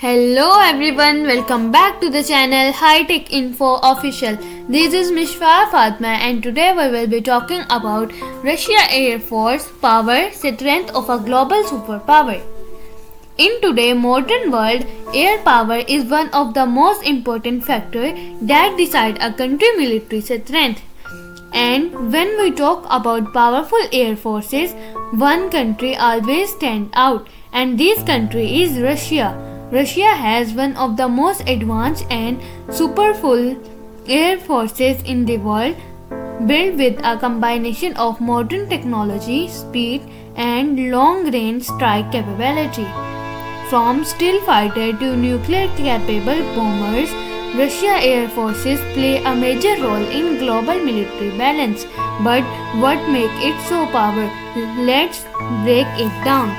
Hello everyone, welcome back to the channel High Tech Info Official. This is Mishfa Fatma and today we will be talking about Russia Air Force power, strength of a global superpower. In today's modern world, air power is one of the most important factors that decide a country's military strength. And when we talk about powerful air forces, one country always stands out, and this country is Russia. Russia has one of the most advanced and superful air forces in the world, built with a combination of modern technology, speed, and long-range strike capability. From stealth fighter to nuclear-capable bombers, Russia air forces play a major role in global military balance. But what makes it so powerful? Let's break it down.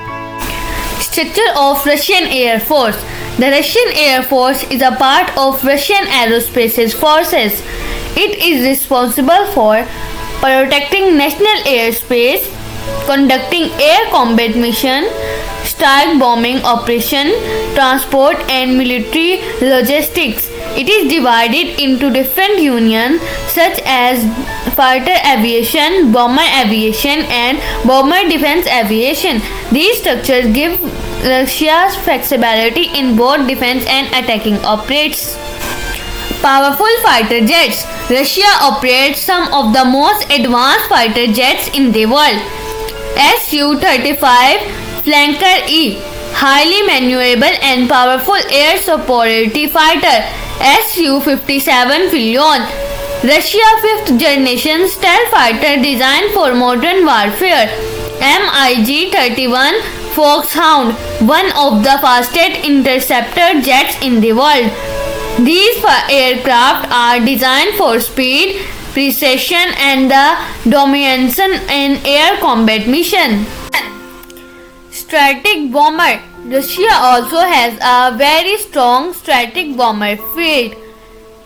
Structure of Russian Air Force. The Russian Air Force is a part of Russian Aerospace Forces. It is responsible for protecting national airspace, conducting air combat mission, strike bombing operation, transport and military logistics. It is divided into different unions such as fighter aviation, bomber aviation and bomber defense aviation. These structures give Russia flexibility in both defense and attacking operations. Powerful fighter jets. Russia operates some of the most advanced fighter jets in the world. Su-35 Flanker E, highly maneuverable and powerful air superiority fighter. Su-57 Philion, Russia's fifth-generation stealth fighter designed for modern warfare. MiG-31 Foxhound, one of the fastest interceptor jets in the world. These aircraft are designed for speed, precision, and the domination in air combat mission. Strategic bomber. Russia also has a very strong strategic bomber fleet.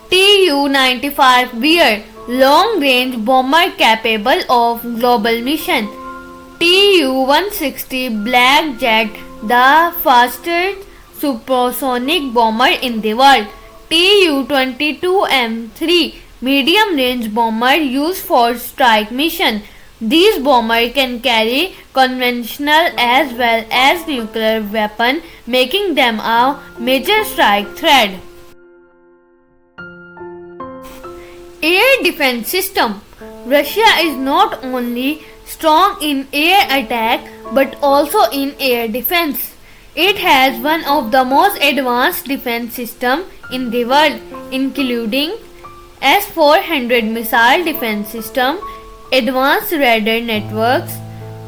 Tu-95 Bear, long-range bomber capable of global mission. Tu-160 Black Jet, the fastest supersonic bomber in the world. Tu-22M3, medium-range bomber used for strike mission. These bombers can carry conventional as well as nuclear weapons, making them a major strike threat. Air defense system. Russia is not only strong in air attack but also in air defense. It has one of the most advanced defense systems in the world, including S-400 missile defense system, advanced radar networks,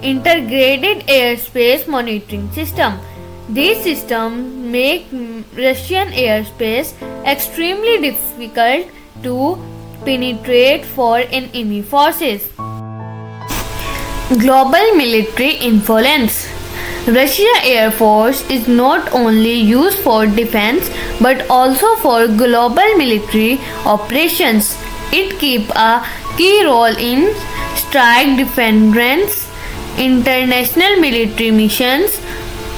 integrated airspace monitoring system. These systems make Russian airspace extremely difficult to penetrate for enemy forces. Global military influence. Russia Air Force is not only used for defense but also for global military operations. It keeps a key role in strike defense, international military missions,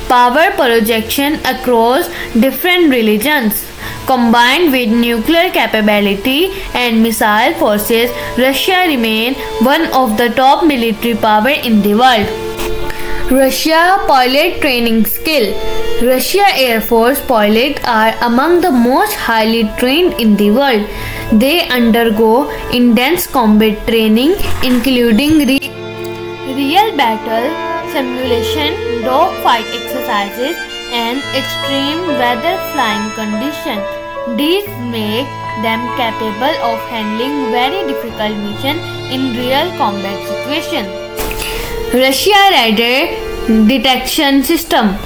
power projection across different regions. Combined with nuclear capability and missile forces, Russia remains one of the top military powers in the world. Russia pilot training skill. Russia Air Force pilots are among the most highly trained in the world. They undergo intense combat training, including real battle simulation, dogfight exercises, and extreme weather flying conditions. These make them capable of handling very difficult missions in real combat situations. Russia radar detection system.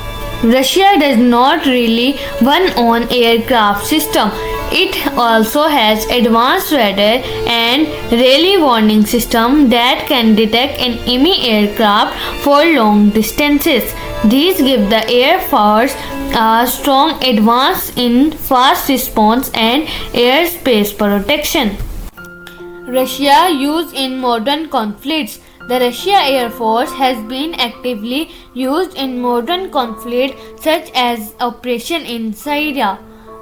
Russia does not really one own aircraft system. It also has advanced radar and rally warning system that can detect enemy aircraft for long distances. These give the Air Force a strong advance in fast response and airspace protection. Russia used in modern conflicts. The Russia Air Force has been actively used in modern conflicts such as Operation in Syria.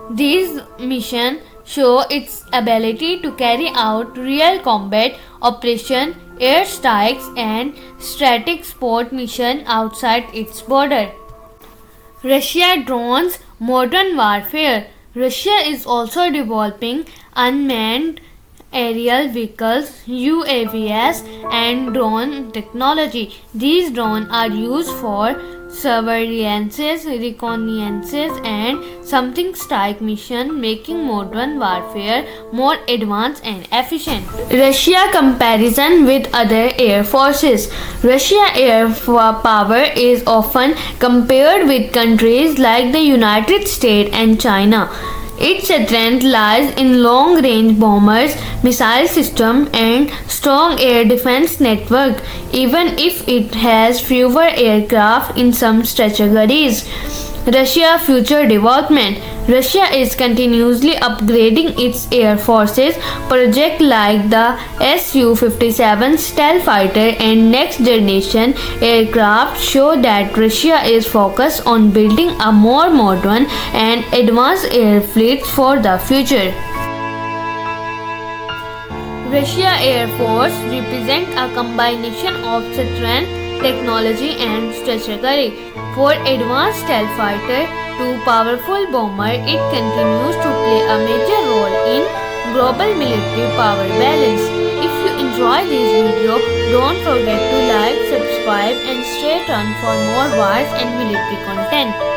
These missions show its ability to carry out real combat operations, airstrikes, and strategic support missions outside its border. Russia drones modern warfare. Russia is also developing unmanned aerial vehicles, UAVs, and drone technology. These drones are used for surveillance, reconnaissance, and something strike mission, making modern warfare more advanced and efficient. Russia comparison with other air forces. Russia air power is often compared with countries like the United States and China. Its strength lies in long-range bombers, missile system, and strong air defense network, even if it has fewer aircraft in some categories. Russia future development. Russia is continuously upgrading its air forces. Projects like the Su-57 stealth fighter and next generation aircraft show that Russia is focused on building a more modern and advanced air fleet for the future. Russia Air Force represents a combination of strength, technology, and strategy. For advanced stealth fighter to powerful bomber, it continues to play a major role in global military power balance. If you enjoy this video, don't forget to like, subscribe, and stay tuned for more wars and military content.